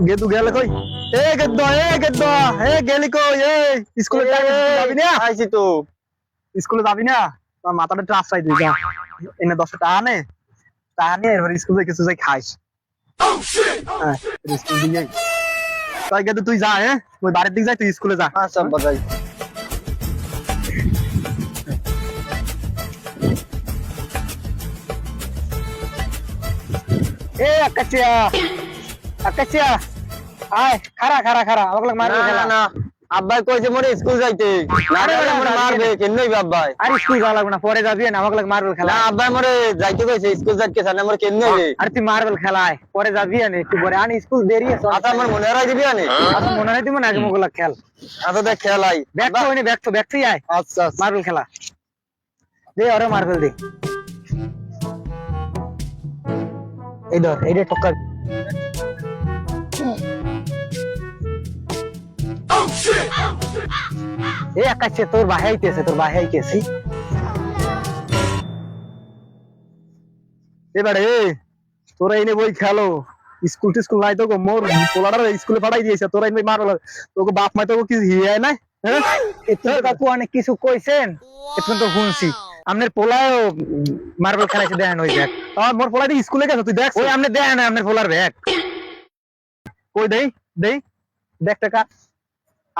গেদু গেলে কই? গেলি কই? স্কুলে যাবি না? আইছি তো। স্কুলে যাবি না? তোর মাথাটা ট্রাস চাই তুই যা। এনে 10 টাকা নে। টাকা নিয়ে এবার স্কুলে কিছু যাই খাইস। হ্যাঁ, স্কুল দিয়ে তাই গেদু তুই যা, ওই বাড়ির দিকে যাই, তুই স্কুলে যা। আচ্ছা আব্বা যাই। আকাশিয়া আকাশিয়া আয়, খারা খারা খারা আমাকে মারবে না খেলা। না আব্বাই কইছে মোরে স্কুল যাইতে, না আরে গেলে মোরে যাবি মারবে না। কেনই আব্বাই। আর স্কুল যাওয়া লাগবে না, পরে যাবি না, আমাকে মার্বেল না খেলা। আব্বাই মোরে যাইতে কইছে, স্কুল যাইতে চায় না মোরে কেনই রে। আর তুই মার্বেল খেলায় পরে যাবি না, একটু পরে আনি স্কুল দেরি আছে। আচ্ছা আমার মনে রাই দিবি আনে। আচ্ছা মনে হয় দিব না, আগে মোগুলা খেল। আচ্ছা দেখ খেলাই ব্যাগ তো হয়নি, ব্যাগ তুই আয়। আচ্ছা মার্বেল খেলা দে, ওরে মার্বেল দে। এই ধর, এই রে টক্কর। এই আকাশে তোর বাহে আইতেছে, তোর বাহে আইতেছি। এবারে তোরা এনে বই খেলো, স্কুল টিস্কুল নাই তো গো, মোর পোলাটার স্কুলে পাঠাই দিয়েছে, তোরা এনে মারো। তোকে বাপ মা তোকে কিছু হিয়ায় নাই? হ্যাঁ, একটু কাকু অনেক কিছু কইছেন, একটু তো শুনছি। আপনার পোলায়ও মার্বেল খেলাইছে, দেখেন ওই ব্যাগ। আমার মোর পোলা দিয়ে স্কুলে গেছে, তুই দেখ ওই আপনি দেখেন আপনার পোলার ব্যাগ কই? দেই দেই দেখ টাকা।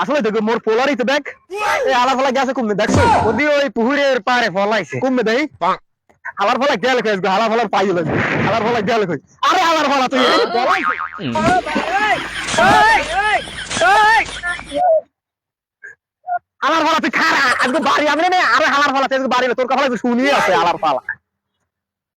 আসলে দেখো মোর পোলারই তো ব্যাগ। এই আলা ফলা গেছে কমবে, দেখছো ওদি ওই পুহুরের পারে ফলাইছে কমবে। দেই আলার ফলা গেল কই, আলার ফলার পাই হলো, আলার ফলা গেল কই? আরে আলার ফলা তুই আলার ফলা তুই খারা আজকে বাড়ি আমি না। আরে আলার ফলা তুই বাড়ি তোর কথা শুনিয়ে আছে আলার ফলা।